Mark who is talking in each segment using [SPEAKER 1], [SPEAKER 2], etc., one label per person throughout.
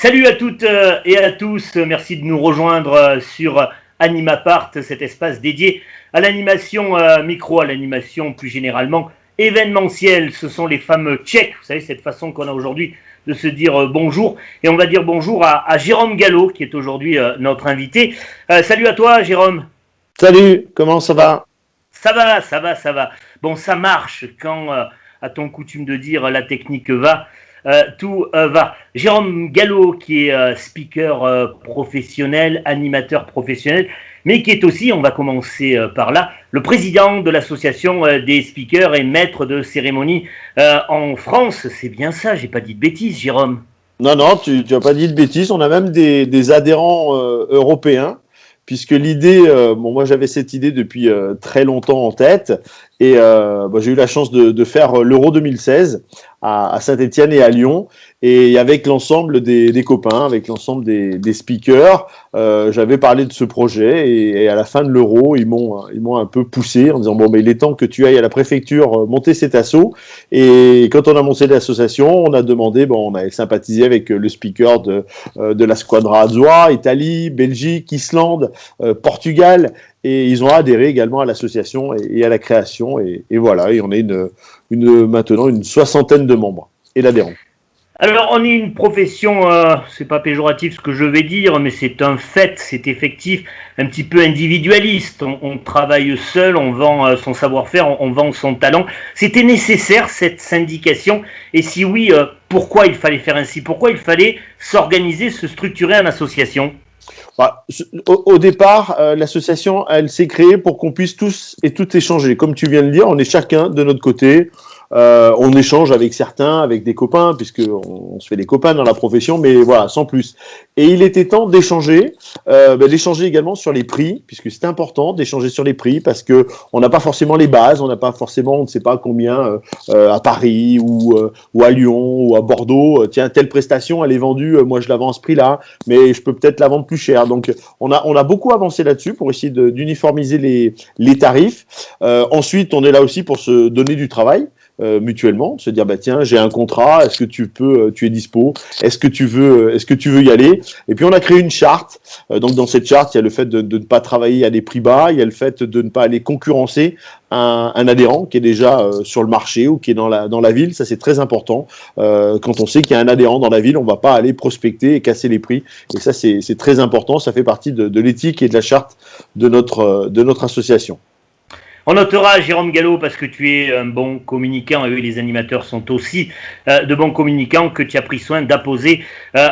[SPEAKER 1] Salut à toutes et à tous, merci de nous rejoindre sur Animapart, cet espace dédié à l'animation micro, à l'animation plus généralement événementielle. Ce sont les fameux tchèques, vous savez, cette façon qu'on a aujourd'hui de se dire bonjour. Et on va dire bonjour à Jérôme Gallo, qui est aujourd'hui notre invité. Salut à toi, Jérôme.
[SPEAKER 2] Salut, comment ça va?
[SPEAKER 1] Ça va, ça va, ça va. Bon, ça marche quand, à ton coutume de dire, la technique va. Tout va. Jérôme Gallo, qui est speaker professionnel, animateur professionnel, mais qui est aussi, on va commencer par là, le président de l'association des speakers et maître de cérémonie en France. C'est bien ça, j'ai pas dit de bêtises, Jérôme.
[SPEAKER 2] Non, tu n'as pas dit de bêtises. On a même des adhérents européens, puisque l'idée, moi j'avais cette idée depuis très longtemps en tête, et j'ai eu la chance de faire l'Euro 2016 à Saint-Étienne et à Lyon, et avec l'ensemble des copains, avec l'ensemble des speakers, j'avais parlé de ce projet, et à la fin de l'Euro, ils m'ont un peu poussé en disant bon, il est temps que tu ailles à la préfecture monter cet assaut. Et quand on a monté l'association, on a demandé, on avait sympathisé avec le speaker de la Squadra Azzurra, Italie, Belgique, Islande, Portugal, et ils ont adhéré également à l'association et à la création, et voilà, et on est maintenant une soixantaine de membres et d'adhérents.
[SPEAKER 1] Alors, on est une profession, c'est pas péjoratif ce que je vais dire, mais c'est un fait, c'est effectif, un petit peu individualiste. On travaille seul, on vend son savoir-faire, on vend son talent. C'était nécessaire cette syndication, et si oui, pourquoi il fallait faire ainsi? Pourquoi il fallait s'organiser, se structurer en association?
[SPEAKER 2] Au départ, l'association, elle s'est créée pour qu'on puisse tous et toutes échanger. Comme tu viens de le dire, on est chacun de notre côté. On échange avec certains, avec des copains, puisque on se fait des copains dans la profession, mais voilà, sans plus. Et il était temps d'échanger, d'échanger également sur les prix, puisque c'est important d'échanger sur les prix, parce que on n'a pas forcément les bases, on n'a pas forcément, on ne sait pas combien à Paris ou à Lyon ou à Bordeaux. Tiens, telle prestation, elle est vendue, moi je la vends à ce prix-là, mais je peux peut-être la vendre plus cher. Donc on a beaucoup avancé là-dessus pour essayer d'uniformiser les tarifs. Ensuite, on est là aussi pour se donner du travail. Mutuellement, se dire tiens, j'ai un contrat, est-ce que tu es dispo, est-ce que tu veux y aller? Et puis on a créé une charte. Donc dans cette charte, il y a le fait de ne pas travailler à des prix bas, il y a le fait de ne pas aller concurrencer un adhérent qui est déjà sur le marché ou qui est dans la ville. Ça c'est très important. Quand on sait qu'il y a un adhérent dans la ville, on va pas aller prospecter et casser les prix. Et ça c'est très important. Ça fait partie de l'éthique et de la charte de notre association.
[SPEAKER 1] On notera, Jérôme Gallo, parce que tu es un bon communicant, et eux, les animateurs sont aussi de bons communicants, que tu as pris soin d'apposer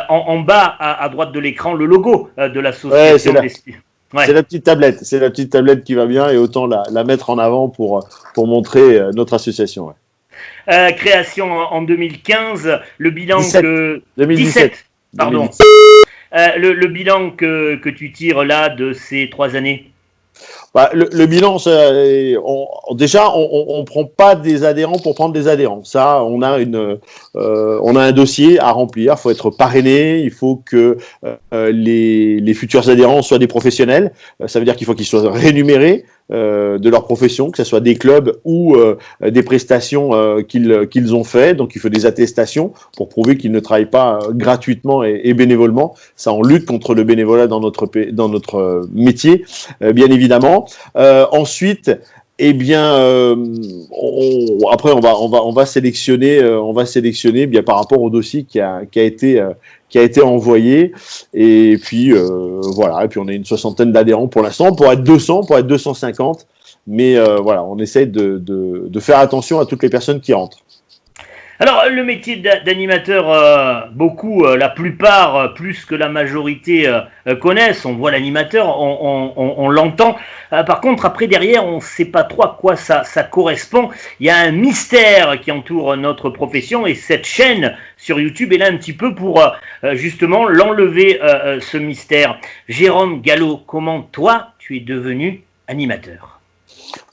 [SPEAKER 1] en bas à droite de l'écran le logo de l'association des speakers.
[SPEAKER 2] Ouais. C'est la petite tablette qui va bien, et autant la mettre en avant pour montrer notre association.
[SPEAKER 1] Ouais. Création en 2015, le bilan
[SPEAKER 2] 2017.
[SPEAKER 1] Pardon. 2017. Le bilan que tu tires là de ces 3 années?
[SPEAKER 2] Le bilan, déjà, on prend pas des adhérents pour prendre des adhérents. Ça, on a un dossier à remplir. Il faut être parrainé. Il faut que les futurs adhérents soient des professionnels. Ça veut dire qu'il faut qu'ils soient rémunérés de leur profession, que ce soit des clubs ou des prestations qu'ils ont fait. Donc, il faut des attestations pour prouver qu'ils ne travaillent pas gratuitement et bénévolement. Ça, on lutte contre le bénévolat dans notre métier, bien évidemment. Ensuite, après on va sélectionner bien par rapport au dossier qui a été envoyé, et puis voilà, et puis on a une soixantaine d'adhérents pour l'instant, pour être 200, pour être 250, mais voilà, on essaie de faire attention à toutes les personnes qui rentrent.
[SPEAKER 1] Alors, le métier d'animateur, la plupart, plus que la majorité, connaissent. On voit l'animateur, on l'entend. Par contre, après, derrière, on ne sait pas trop à quoi ça correspond. Il y a un mystère qui entoure notre profession, et cette chaîne sur YouTube est là un petit peu pour, justement, l'enlever, ce mystère. Jérôme Gallo, comment toi, tu es devenu animateur?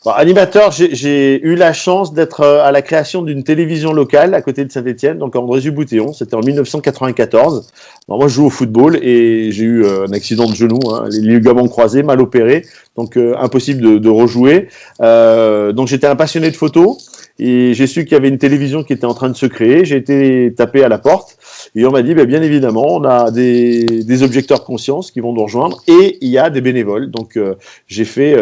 [SPEAKER 2] Animateur, j'ai eu la chance d'être à la création d'une télévision locale à côté de Saint-Étienne, donc à Andrézieux-Bouthéon. C'était en 1994. Alors moi, je joue au football et j'ai eu un accident de genou, les ligaments croisés, mal opéré, donc impossible de rejouer. Donc j'étais un passionné de photo. et j'ai su qu'il y avait une télévision qui était en train de se créer. J'ai été tapé à la porte et on m'a dit, bien évidemment, on a des objecteurs de conscience qui vont nous rejoindre et il y a des bénévoles. Donc, j'ai fait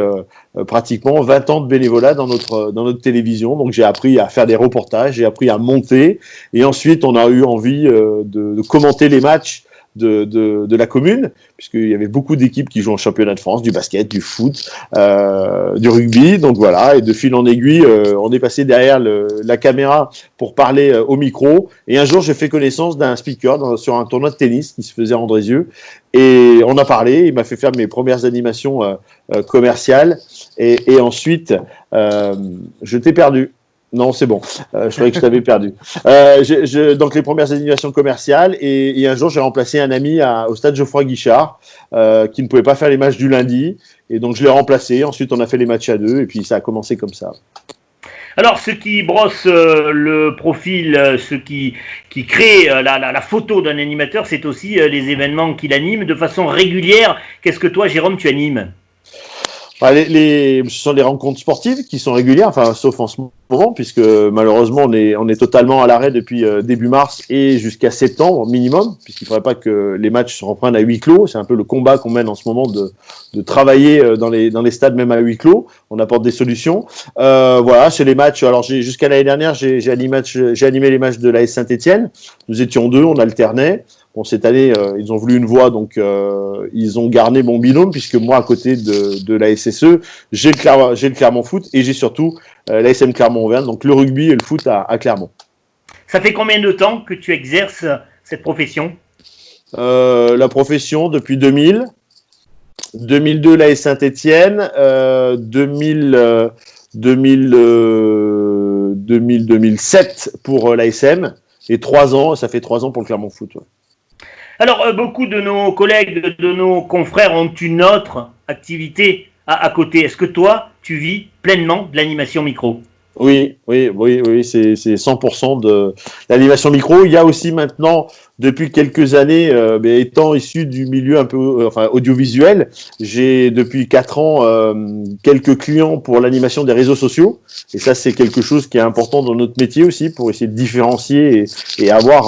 [SPEAKER 2] pratiquement 20 ans de bénévolat dans notre télévision. Donc, j'ai appris à faire des reportages, j'ai appris à monter et ensuite, on a eu envie de commenter les matchs de la commune, puisqu'il y avait beaucoup d'équipes qui jouent en championnat de France, du basket, du foot, du rugby. Donc voilà, et de fil en aiguille, on est passé derrière la caméra pour parler au micro. Et un jour, j'ai fait connaissance d'un speaker sur un tournoi de tennis qui se faisait à Andrézieux. Et on a parlé, il m'a fait faire mes premières animations commerciales. Et ensuite, je t'ai perdu. Non, c'est bon. Je croyais que je t'avais perdu. Donc, les premières animations commerciales. Et un jour, j'ai remplacé un ami au stade Geoffroy Guichard qui ne pouvait pas faire les matchs du lundi. Et donc, je l'ai remplacé. Ensuite, on a fait les matchs à deux. Et puis, ça a commencé comme ça.
[SPEAKER 1] Alors, ceux qui brossent le profil, ceux qui créent la photo d'un animateur, c'est aussi les événements qu'il anime de façon régulière. Qu'est-ce que toi, Jérôme, tu animes ?
[SPEAKER 2] Ce sont les rencontres sportives qui sont régulières, enfin, sauf en ce moment, puisque malheureusement on est totalement à l'arrêt depuis début mars et jusqu'à septembre minimum, puisqu'il ne faudrait pas que les matchs se reprennent à huis clos. C'est un peu le combat qu'on mène en ce moment de travailler dans les stades même à huis clos. On apporte des solutions. Voilà, chez les matchs. Alors jusqu'à l'année dernière, j'ai animé les matchs de l'AS Saint-Étienne. Nous étions deux, on alternait. Bon, cette année, ils ont voulu une voix, donc ils ont gardé mon binôme, puisque moi, à côté de la SSE, j'ai le Clermont Foot et j'ai surtout l'ASM Clermont-Auvergne, donc le rugby et le foot à Clermont.
[SPEAKER 1] Ça fait combien de temps que tu exerces cette profession ?
[SPEAKER 2] La profession, depuis 2000. 2002, l'AS Saint-Étienne. 2007 pour l'ASM. Et 3 ans, ça fait 3 ans pour le Clermont Foot. Ouais.
[SPEAKER 1] Alors, beaucoup de nos collègues, de nos confrères ont une autre activité à côté. Est-ce que toi, tu vis pleinement de l'animation micro ?
[SPEAKER 2] Oui, c'est 100% de l'animation micro. Il y a aussi maintenant, depuis quelques années, étant issu du milieu un peu audiovisuel, j'ai depuis 4 ans quelques clients pour l'animation des réseaux sociaux. Et ça, c'est quelque chose qui est important dans notre métier aussi, pour essayer de différencier et avoir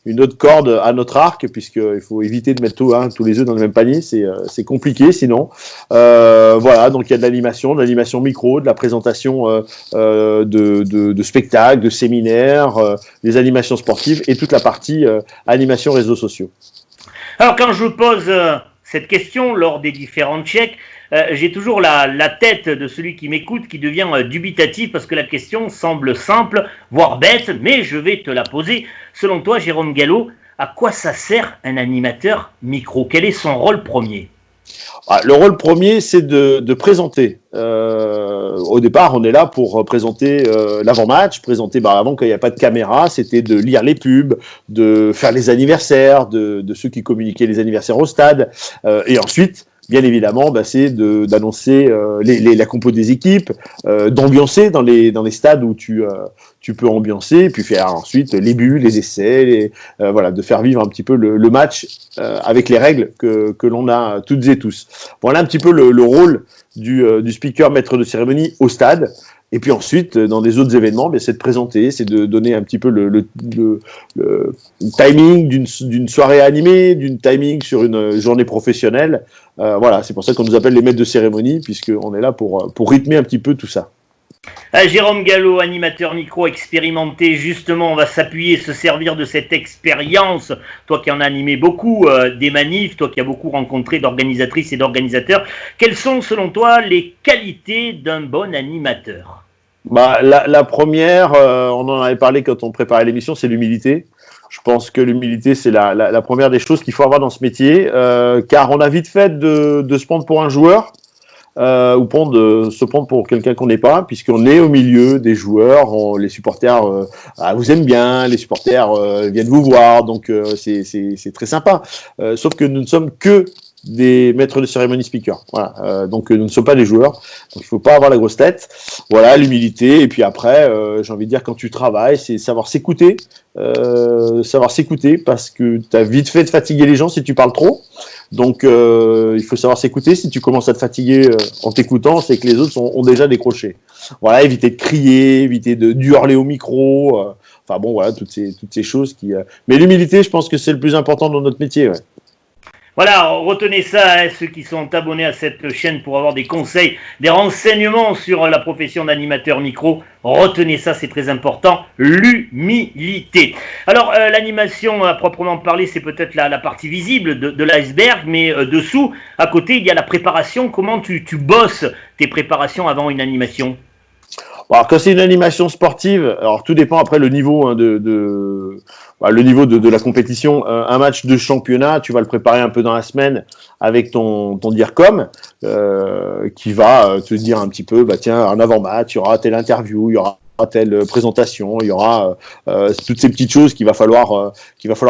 [SPEAKER 2] une autre corde à notre arc, puisqu'il faut éviter de mettre tous les œufs dans le même panier, c'est compliqué sinon. Voilà, donc il y a de l'animation micro, de la présentation de spectacles, de séminaires, des animations sportives et toute la partie animation réseaux sociaux.
[SPEAKER 1] Alors quand je pose cette question lors des différents checks, j'ai toujours la tête de celui qui m'écoute qui devient dubitatif parce que la question semble simple, voire bête, mais je vais te la poser. Selon toi, Jérôme Gallo, à quoi ça sert un animateur micro ? Quel est son rôle premier ?
[SPEAKER 2] Le rôle premier, c'est de présenter. Au départ, on est là pour présenter l'avant-match, présenter avant quand il n'y a pas de caméra, c'était de lire les pubs, de faire les anniversaires, de ceux qui communiquaient les anniversaires au stade, et ensuite, bien évidemment, c'est d'annoncer la compo des équipes, d'ambiancer dans les stades où tu peux ambiancer, et puis faire ensuite les buts, les essais, de faire vivre un petit peu le match avec les règles que l'on a toutes et tous. Voilà un petit peu le rôle du speaker maître de cérémonie au stade. Et puis ensuite, dans des autres événements, c'est de présenter, c'est de donner un petit peu le timing d'une soirée animée, d'une timing sur une journée professionnelle. Voilà, c'est pour ça qu'on nous appelle les maîtres de cérémonie, puisqu'on est là pour rythmer un petit peu tout ça.
[SPEAKER 1] Jérôme Gallo, animateur micro expérimenté, justement, on va s'appuyer, se servir de cette expérience. Toi qui en as animé beaucoup des manifs, toi qui as beaucoup rencontré d'organisatrices et d'organisateurs, quelles sont selon toi les qualités d'un bon animateur ?
[SPEAKER 2] La première, on en avait parlé quand on préparait l'émission, c'est l'humilité. Je pense que l'humilité, c'est la première des choses qu'il faut avoir dans ce métier, car on a vite fait de se prendre pour un joueur. Ou se prendre pour quelqu'un qu'on n'est pas, puisqu'on est au milieu des joueurs, les supporters vous aiment bien, les supporters viennent vous voir, donc c'est très sympa. Sauf que nous ne sommes que des maîtres de cérémonie speakers. Voilà. Donc nous ne sommes pas des joueurs, donc il faut pas avoir la grosse tête. Voilà, l'humilité, et puis après, j'ai envie de dire, quand tu travailles, c'est savoir s'écouter, parce que tu as vite fait de fatiguer les gens si tu parles trop. Donc, il faut savoir s'écouter. Si tu commences à te fatiguer en t'écoutant, c'est que les autres ont déjà décroché. Voilà, éviter de crier, éviter de hurler au micro. Enfin bon, voilà, toutes ces choses qui. Mais l'humilité, je pense que c'est le plus important dans notre métier. Ouais.
[SPEAKER 1] Voilà, retenez ça, hein, ceux qui sont abonnés à cette chaîne pour avoir des conseils, des renseignements sur la profession d'animateur micro. Retenez ça, c'est très important, l'humilité. Alors, l'animation à proprement parler, c'est peut-être la partie visible de l'iceberg, mais dessous, à côté, il y a la préparation. Comment tu bosses tes préparations avant une animation ?
[SPEAKER 2] Alors, quand c'est une animation sportive, alors tout dépend après le niveau le niveau de la compétition. Un match de championnat, tu vas le préparer un peu dans la semaine avec ton DIRCOM qui va te dire un petit peu, tiens, en avant-match, il y aura telle interview, il y aura telle présentation, il y aura toutes ces petites choses qu'il va falloir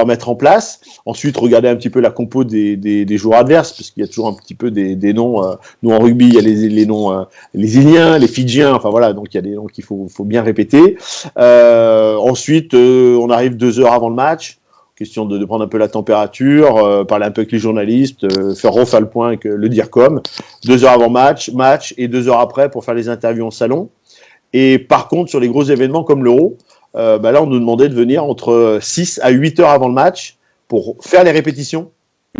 [SPEAKER 2] mettre en place. Ensuite, regarder un petit peu la compo des joueurs adverses, parce qu'il y a toujours un petit peu des noms. Nous en rugby, il y a les noms, les Iliens, les Fidjiens. Enfin voilà, donc il y a des noms qu'il faut bien répéter. Ensuite, on arrive 2 heures avant le match. Question de prendre un peu la température, parler un peu avec les journalistes, faire le point avec le DIRCOM. 2 heures avant match et 2 heures après pour faire les interviews en salon. Et par contre, sur les gros événements comme l'Euro, là, on nous demandait de venir entre 6 à 8 heures avant le match pour faire les répétitions.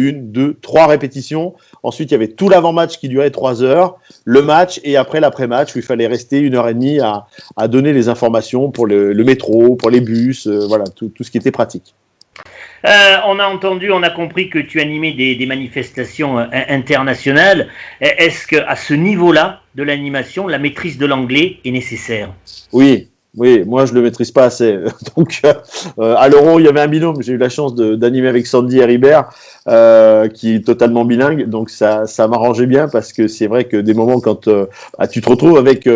[SPEAKER 2] 1, 2, 3 répétitions. Ensuite, il y avait tout l'avant-match qui durait 3 heures, le match et après l'après-match où il fallait rester 1h30 à donner les informations pour le métro, pour les bus, voilà, tout ce qui était pratique.
[SPEAKER 1] On a compris que tu animais des manifestations internationales. Est-ce qu'à ce niveau-là de l'animation, la maîtrise de l'anglais est nécessaire ?
[SPEAKER 2] Oui, moi je le maîtrise pas assez. Donc à l'Euro, il y avait un binôme. J'ai eu la chance d'animer avec Sandy Heribert, qui est totalement bilingue. Donc ça m'arrangeait bien parce que c'est vrai que des moments quand tu te retrouves avec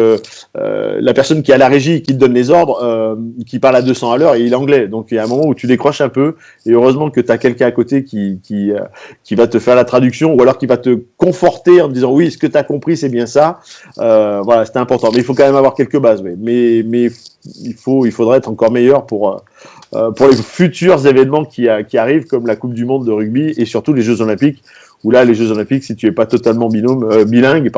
[SPEAKER 2] la personne qui est à la régie, qui te donne les ordres, qui parle à 200 à l'heure et il est anglais. Donc il y a un moment où tu décroches un peu. Et heureusement que tu as quelqu'un à côté qui va te faire la traduction ou alors qui va te conforter en te disant oui, ce que tu as compris, c'est bien ça. Voilà, c'était important. Mais il faut quand même avoir quelques bases. Oui. Mais il faudrait être encore meilleur pour les futurs événements qui arrivent, comme la Coupe du Monde de rugby et surtout les Jeux Olympiques, où là, les Jeux Olympiques, si tu n'es pas totalement bilingue,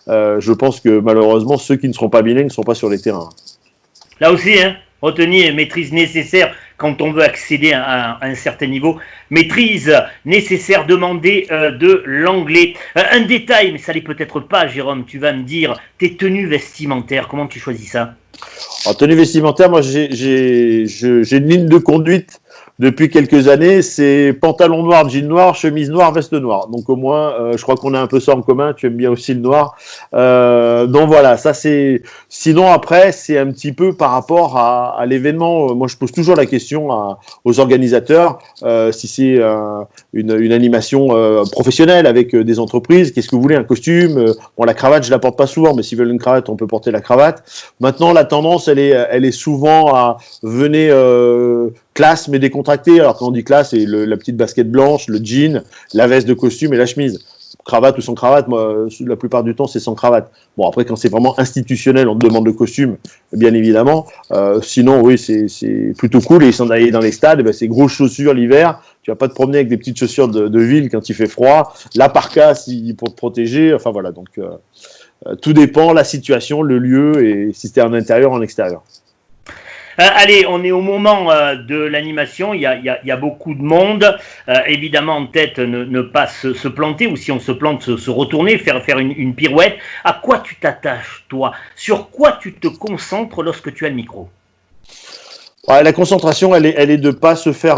[SPEAKER 2] je pense que malheureusement, ceux qui ne seront pas bilingues ne seront pas sur les terrains.
[SPEAKER 1] Là aussi, retenir maîtrise nécessaire quand on veut accéder à un certain niveau. Maîtrise nécessaire demandée de l'anglais. Un détail, mais ça l'est peut-être pas, Jérôme, tu vas me dire, tes tenues vestimentaires, comment tu choisis ça ?
[SPEAKER 2] En tenue vestimentaire, moi j'ai une ligne de conduite depuis quelques années, c'est pantalon noir, jean noir, chemise noire, veste noire. Donc au moins, je crois qu'on a un peu ça en commun. Tu aimes bien aussi le noir. Donc voilà, ça c'est. Sinon après, c'est un petit peu par rapport à l'événement. Moi, je pose toujours la question aux organisateurs si c'est une animation professionnelle avec des entreprises. Qu'est-ce que vous voulez, un costume? Bon, la cravate, je la porte pas souvent, mais s'ils veulent une cravate, on peut porter la cravate. Maintenant, la tendance, elle est souvent à venir classe mais décontractée. Alors quand on dit classe, c'est la petite basket blanche, le jean, la veste de costume et la chemise. Cravate ou sans cravate, moi, la plupart du temps, c'est sans cravate. Bon, après, quand c'est vraiment institutionnel, on te demande le costume, bien évidemment. Sinon, oui, c'est plutôt cool. Et les sandaliers dans les stades, c'est grosses chaussures l'hiver. Tu vas pas te promener avec des petites chaussures de ville quand il fait froid. La parka pour te protéger. Enfin, voilà. Donc, tout dépend, la situation, le lieu et si c'était en intérieur ou en extérieur.
[SPEAKER 1] Allez, on est au moment de l'animation, il y a beaucoup de monde. Évidemment, en tête, ne pas se planter, ou si on se plante, se retourner, faire une pirouette. À quoi tu t'attaches, toi ? Sur quoi tu te concentres lorsque tu as le micro ?
[SPEAKER 2] Ouais, la concentration, elle est de pas se faire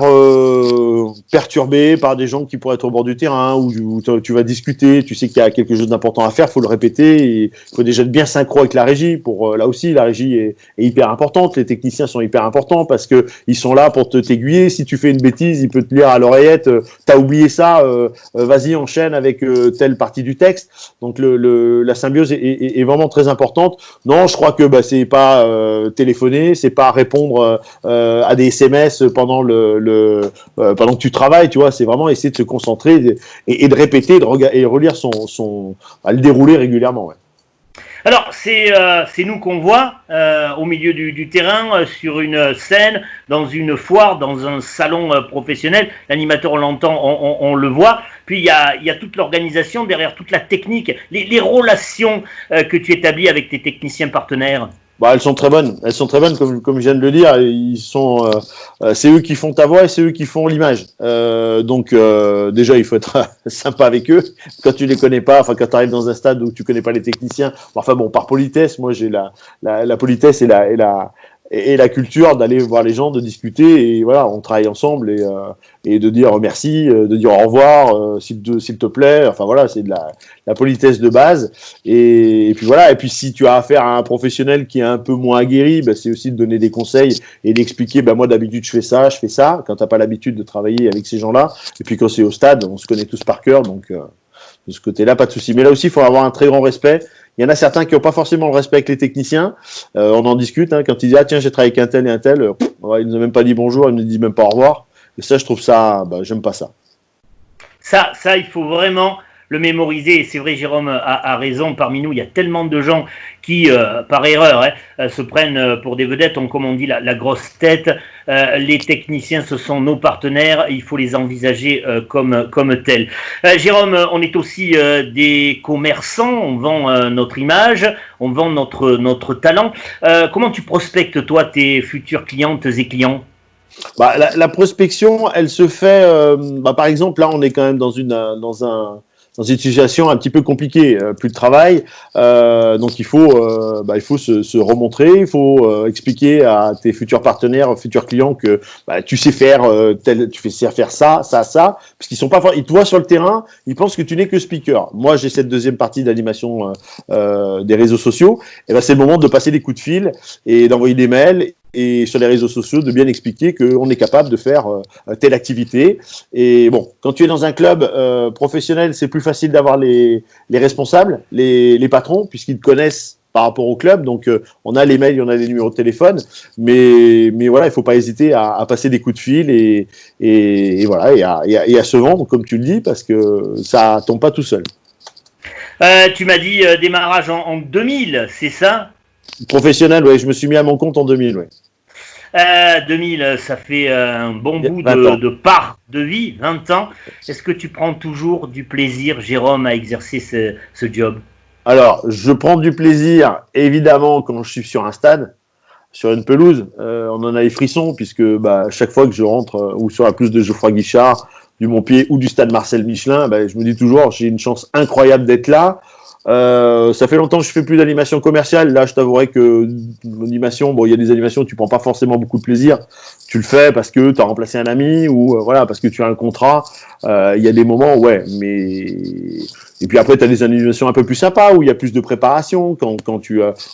[SPEAKER 2] perturber par des gens qui pourraient être au bord du terrain où tu vas discuter, tu sais qu'il y a quelque chose d'important à faire, faut le répéter, et il faut déjà être bien synchro avec la régie. Là aussi, la régie est hyper importante, les techniciens sont hyper importants parce que ils sont là pour t'aiguiller. Si tu fais une bêtise, il peut te lire à l'oreillette, t'as oublié ça, vas-y enchaîne avec telle partie du texte. Donc la symbiose est vraiment très importante. Non, je crois que c'est pas téléphoner, c'est pas répondre à des SMS pendant pendant que tu travailles, tu vois, c'est vraiment essayer de se concentrer et de répéter et relire le dérouler régulièrement. Ouais.
[SPEAKER 1] Alors, c'est nous qu'on voit au milieu du terrain, sur une scène, dans une foire, dans un salon professionnel. L'animateur, on l'entend, on le voit. Puis il y a toute l'organisation derrière, toute la technique, les relations que tu établis avec tes techniciens partenaires.
[SPEAKER 2] Bah, elles sont très bonnes. Elles sont très bonnes, comme je viens de le dire. C'est eux qui font ta voix et c'est eux qui font l'image. Déjà, il faut être sympa avec eux. Quand tu les connais pas, enfin, quand tu arrives dans un stade où tu connais pas les techniciens, enfin bon, par politesse, moi j'ai la politesse et la culture d'aller voir les gens, de discuter et voilà, on travaille ensemble et de dire merci, de dire au revoir, s'il te plaît. Enfin voilà, c'est de la politesse de base. Et puis voilà. Et puis si tu as affaire à un professionnel qui est un peu moins aguerri, bah, c'est aussi de donner des conseils et d'expliquer. Bah moi d'habitude je fais ça. Quand t'as pas l'habitude de travailler avec ces gens-là. Et puis quand c'est au stade, on se connaît tous par cœur, donc de ce côté-là, pas de souci. Mais là aussi, il faut avoir un très grand respect. Il y en a certains qui n'ont pas forcément le respect avec les techniciens. On en discute hein, quand ils disent ah tiens j'ai travaillé avec un tel et un tel. Il nous a même pas dit bonjour, il nous dit même pas au revoir. Et ça, je trouve ça, j'aime pas ça.
[SPEAKER 1] Ça, il faut vraiment le mémoriser. Et c'est vrai, Jérôme a raison. Parmi nous, il y a tellement de gens qui, par erreur, se prennent pour des vedettes, comme on dit, la grosse tête. Les techniciens, ce sont nos partenaires. Il faut les envisager comme tels. Jérôme, on est aussi des commerçants. On vend notre image, on vend notre talent. Comment tu prospectes, toi, tes futures clientes et clients?
[SPEAKER 2] Bah, la prospection, elle se fait, par exemple, là, on est quand même dans une situation un petit peu compliquée, plus de travail, donc il faut se remontrer, il faut expliquer à tes futurs partenaires, futurs clients que tu sais faire tu sais faire ça, parce qu'ils sont pas, ils te voient sur le terrain, ils pensent que tu n'es que speaker. Moi, j'ai cette deuxième partie d'animation des réseaux sociaux, et c'est le moment de passer des coups de fil et d'envoyer des mails. Et sur les réseaux sociaux, de bien expliquer qu'on est capable de faire telle activité. Et bon, quand tu es dans un club professionnel, c'est plus facile d'avoir les responsables, les patrons, puisqu'ils te connaissent par rapport au club. Donc, on a les mails, on a les numéros de téléphone. Mais voilà, il ne faut pas hésiter à passer des coups de fil et voilà, et à se vendre, comme tu le dis, parce que ça ne tombe pas tout seul.
[SPEAKER 1] Tu m'as dit démarrage en 2000, c'est ça?
[SPEAKER 2] Professionnel, oui, je me suis mis à mon compte en 2000, oui.
[SPEAKER 1] 2000, ça fait un bon bout de part de vie, 20 ans. Est-ce que tu prends toujours du plaisir, Jérôme, à exercer ce job?
[SPEAKER 2] Alors, je prends du plaisir, évidemment, quand je suis sur un stade, sur une pelouse. On en a les frissons, puisque chaque fois que je rentre, ou sur la pelouse de Geoffroy Guichard, du Montpied ou du stade Marcel Michelin, je me dis toujours, j'ai une chance incroyable d'être là. Ça fait longtemps que je fais plus d'animation commerciale. Là, je t'avouerai que l'animation, il y a des animations où tu prends pas forcément beaucoup de plaisir. Tu le fais parce que tu as remplacé un ami ou voilà, parce que tu as un contrat. Il y a des moments, ouais, mais et puis après, tu as des animations un peu plus sympas où il y a plus de préparation. Quand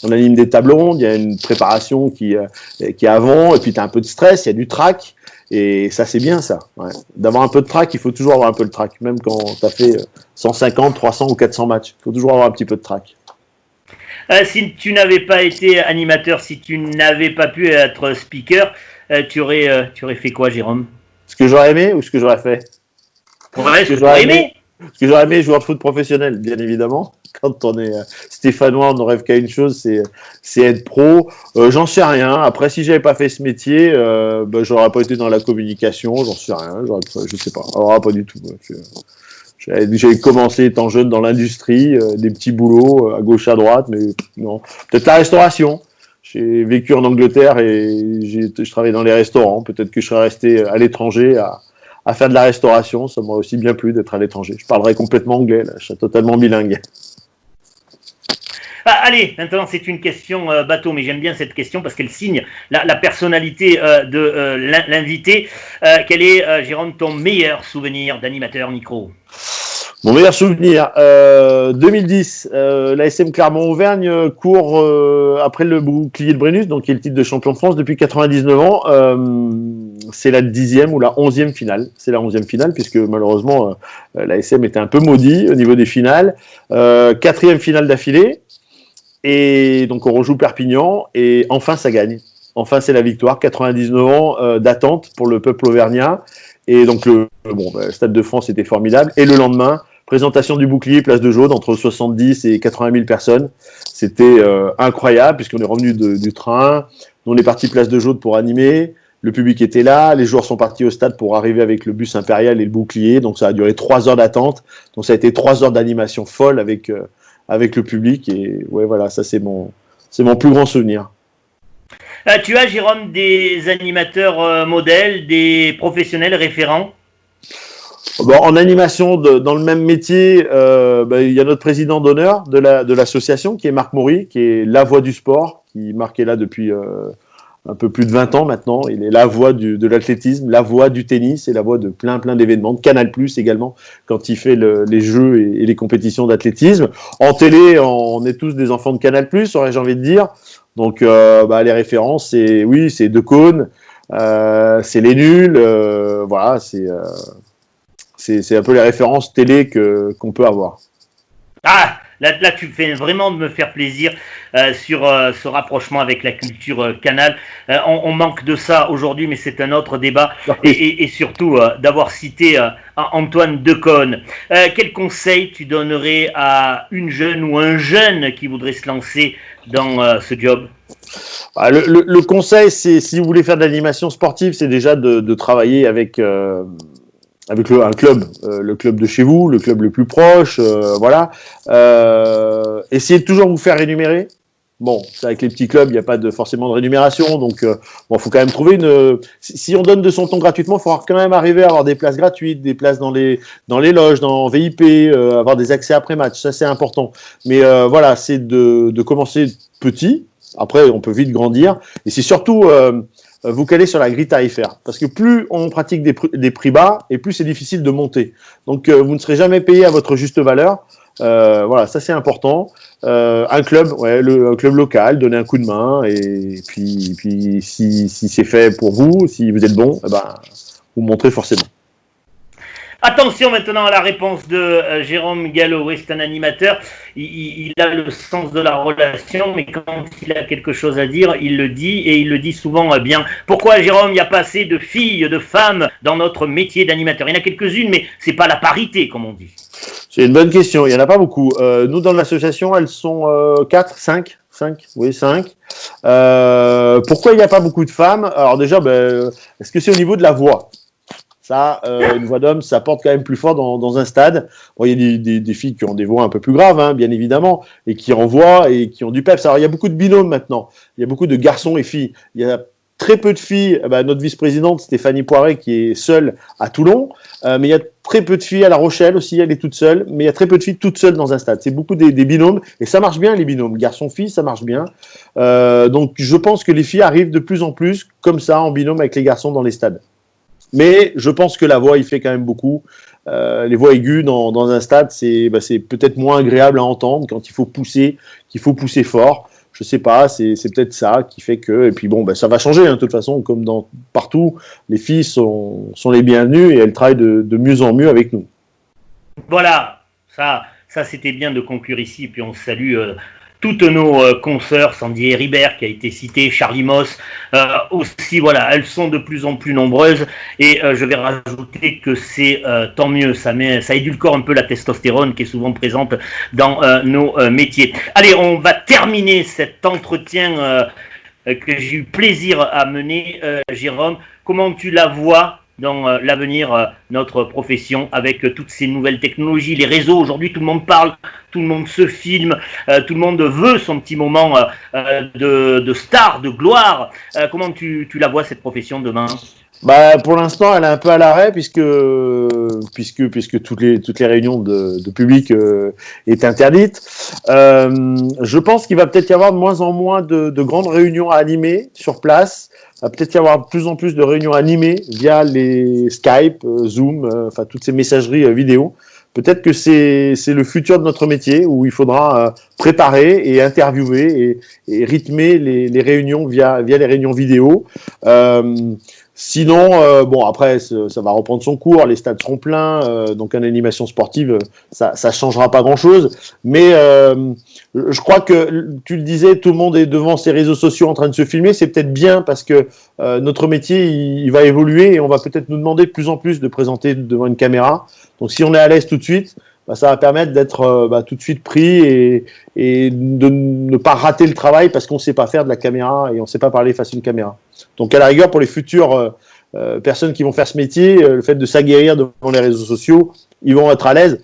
[SPEAKER 2] on anime des tables rondes, il y a une préparation qui est avant, et puis tu as un peu de stress, il y a du track. Et ça, c'est bien, ça. Ouais. D'avoir un peu de track, il faut toujours avoir un peu de track. Même quand tu as fait 150, 300 ou 400 matchs. Il faut toujours avoir un petit peu de track.
[SPEAKER 1] Si tu n'avais pas été animateur, si tu n'avais pas pu être speaker, tu aurais fait quoi, Jérôme?
[SPEAKER 2] Ce que j'aurais aimé ou ce que j'aurais fait?
[SPEAKER 1] Ouais, ce que j'aurais aimé.
[SPEAKER 2] Ce que j'aurais aimé, joueur de foot professionnel, bien évidemment. Quand on est stéphanois, on ne rêve qu'à une chose, c'est être pro. J'en sais rien. Après, si j'avais pas fait ce métier, j'aurais pas été dans la communication. J'en sais rien. Je sais pas. Alors, pas du tout. J'avais commencé étant jeune dans l'industrie, des petits boulots à gauche à droite, mais non. Peut-être la restauration. J'ai vécu en Angleterre et je travaillais dans les restaurants. Peut-être que je serais resté à l'étranger à faire de la restauration. Ça m'aurait aussi bien plu d'être à l'étranger. Je parlerais complètement anglais, là. Je suis totalement bilingue.
[SPEAKER 1] Allez, maintenant c'est une question bateau, mais j'aime bien cette question parce qu'elle signe la personnalité de l'invité. Quel est, Jérôme, ton meilleur souvenir d'animateur micro?
[SPEAKER 2] Mon meilleur souvenir, 2010, l'ASM Clermont-Auvergne court après le bouclier de Brennus, donc qui est le titre de champion de France depuis 99 ans. C'est la 10e ou la 11e finale. C'est la 11e finale, puisque malheureusement, l'ASM était un peu maudit au niveau des finales. 4e finale d'affilée. Et donc on rejoue Perpignan, et enfin ça gagne. Enfin c'est la victoire, 99 ans d'attente pour le peuple auvergnat. Et donc le Stade de France était formidable. Et le lendemain, présentation du bouclier, place de Jaune, entre 70 et 80 000 personnes. C'était incroyable, puisqu'on est revenu du train. On est parti place de Jaune pour animer. le public était là, les joueurs sont partis au stade pour arriver avec le bus impérial et le bouclier, donc ça a duré 3 heures d'attente, donc ça a été 3 heures d'animation folle avec le public, et ouais, voilà, ça c'est mon plus grand souvenir.
[SPEAKER 1] Tu as, Jérôme, des animateurs modèles, des professionnels référents?
[SPEAKER 2] Bon, en animation, dans le même métier, il y a notre président d'honneur de l'association, qui est Marc Maury, qui est la voix du sport, qui est là depuis un peu plus de 20 ans maintenant. Il est la voix de l'athlétisme, la voix du tennis et la voix de plein d'événements, de Canal+ également, quand il fait les jeux et les compétitions d'athlétisme. En télé, on est tous des enfants de Canal+, aurais-je envie de dire. Donc, les références, c'est Decaune, c'est Les Nuls, voilà, c'est un peu les références télé qu'on peut avoir.
[SPEAKER 1] Ah, là, tu fais vraiment de me faire plaisir sur ce rapprochement avec la culture Canal. On manque de ça aujourd'hui, mais c'est un autre débat. Et surtout, d'avoir cité Antoine Decaune. Quel conseil tu donnerais à une jeune ou un jeune qui voudrait se lancer dans ce job?
[SPEAKER 2] Le conseil, c'est, si vous voulez faire de l'animation sportive, c'est déjà de travailler avec un club, le club de chez vous, le club le plus proche, voilà. Essayez de toujours vous faire rémunérer. Bon, avec les petits clubs, il n'y a pas forcément de rémunération, donc faut quand même trouver si on donne de son temps gratuitement, il faudra quand même arriver à avoir des places gratuites, des places dans les loges, dans VIP, avoir des accès après match, ça c'est important. Mais voilà, c'est de commencer petit. Après, on peut vite grandir, et c'est surtout vous caler sur la grille tarifaire. Parce que plus on pratique des prix bas, et plus c'est difficile de monter. Donc, vous ne serez jamais payé à votre juste valeur. Voilà, ça c'est important. Un club, un club local, donner un coup de main, et puis si c'est fait pour vous, si vous êtes bon, vous montrez forcément.
[SPEAKER 1] Attention maintenant à la réponse de Jérôme Gallo. C'est un animateur, il a le sens de la relation, mais quand il a quelque chose à dire, il le dit, et il le dit souvent bien. Pourquoi, Jérôme, il n'y a pas assez de filles, de femmes dans notre métier d'animateur? Il y en a quelques-unes, mais c'est pas la parité, comme on dit.
[SPEAKER 2] C'est une bonne question, il n'y en a pas beaucoup. Nous, dans l'association, elles sont 4, 5. 5. Pourquoi il n'y a pas beaucoup de femmes? Alors déjà, est-ce que c'est au niveau de la voix? Ça, une voix d'homme, ça porte quand même plus fort dans un stade. Bon, il y a des filles qui ont des voix un peu plus graves, hein, bien évidemment, et qui envoient et qui ont du peps. Alors, il y a beaucoup de binômes maintenant. Il y a beaucoup de garçons et filles. Il y a très peu de filles. Notre vice-présidente, Stéphanie Poiret, qui est seule à Toulon. Mais il y a très peu de filles à La Rochelle aussi. Elle est toute seule. Mais il y a très peu de filles toutes seules dans un stade. C'est beaucoup des binômes. Et ça marche bien, les binômes. Garçons-filles, ça marche bien. Donc, je pense que les filles arrivent de plus en plus comme ça, en binôme avec les garçons dans les stades. Mais je pense que la voix, il fait quand même beaucoup. Les voix aiguës dans un stade, c'est peut-être moins agréable à entendre quand il faut pousser, fort. Je sais pas, c'est peut-être ça qui fait que. Et puis ça va changer, hein, de toute façon, comme partout, les filles sont les bienvenues et elles travaillent de mieux en mieux avec nous.
[SPEAKER 1] Voilà, ça c'était bien de conclure ici. Et puis on salue toutes nos consoeurs, Sandy Ribert qui a été citée, Charlie Moss aussi, voilà, elles sont de plus en plus nombreuses, et je vais rajouter que c'est tant mieux, ça édulcore un peu la testostérone qui est souvent présente dans nos métiers. Allez, on va terminer cet entretien que j'ai eu plaisir à mener, Jérôme. Comment tu la vois dans l'avenir, notre profession, avec toutes ces nouvelles technologies, les réseaux? Aujourd'hui, tout le monde parle, tout le monde se filme, tout le monde veut son petit moment de star, de gloire. Comment tu la vois, cette profession, demain?
[SPEAKER 2] Pour l'instant, elle est un peu à l'arrêt puisque toutes les réunions de public est interdite. Je pense qu'il va peut-être y avoir de moins en moins de grandes réunions à animer sur place. Il va peut-être y avoir de plus en plus de réunions animées via les Skype, Zoom, toutes ces messageries vidéo. Peut-être que c'est le futur de notre métier, où il faudra préparer et interviewer et rythmer les réunions via les réunions vidéo. Sinon, après, ça va reprendre son cours, les stades seront pleins, donc en animation sportive, ça changera pas grand-chose. Mais je crois que, tu le disais, tout le monde est devant ses réseaux sociaux en train de se filmer. C'est peut-être bien parce que notre métier, il va évoluer et on va peut-être nous demander de plus en plus de présenter devant une caméra. Donc, si on est à l'aise tout de suite, ça va permettre d'être tout de suite pris et de ne pas rater le travail parce qu'on ne sait pas faire de la caméra et on ne sait pas parler face à une caméra. Donc à la rigueur, pour les futures personnes qui vont faire ce métier, le fait de s'aguerrir devant les réseaux sociaux, ils vont être à l'aise.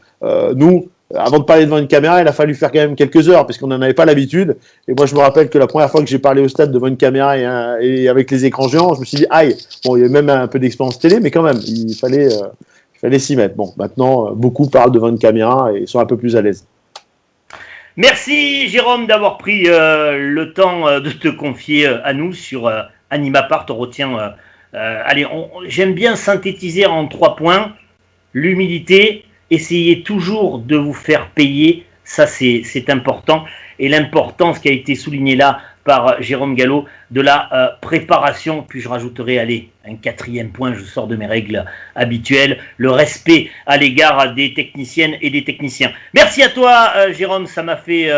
[SPEAKER 2] Nous, avant de parler devant une caméra, il a fallu faire quand même quelques heures parce qu'on n'en avait pas l'habitude. Et moi, je me rappelle que la première fois que j'ai parlé au stade devant une caméra et avec les écrans géants, je me suis dit, aïe, bon, il y avait même un peu d'expérience télé, mais quand même, il fallait s'y mettre. Bon, maintenant, beaucoup parlent devant une caméra et sont un peu plus à l'aise.
[SPEAKER 1] Merci Jérôme d'avoir pris le temps de te confier à nous sur Animapart. On retient, j'aime bien synthétiser en 3 points. L'humilité, essayez toujours de vous faire payer, ça c'est important. Et l'importance qui a été soulignée là par Jérôme Gallo de la préparation, puis je rajouterai, un 4e point, je sors de mes règles habituelles, le respect à l'égard des techniciennes et des techniciens. Merci à toi Jérôme, ça m'a fait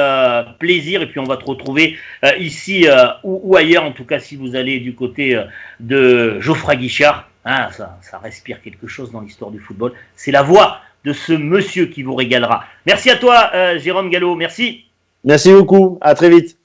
[SPEAKER 1] plaisir, et puis on va te retrouver ici ou ailleurs, en tout cas si vous allez du côté de Geoffroy Guichard. Ah, ça respire quelque chose dans l'histoire du football. C'est la voix de ce monsieur qui vous régalera. Merci à toi, Jérôme Gallo. Merci.
[SPEAKER 2] Merci beaucoup. À très vite.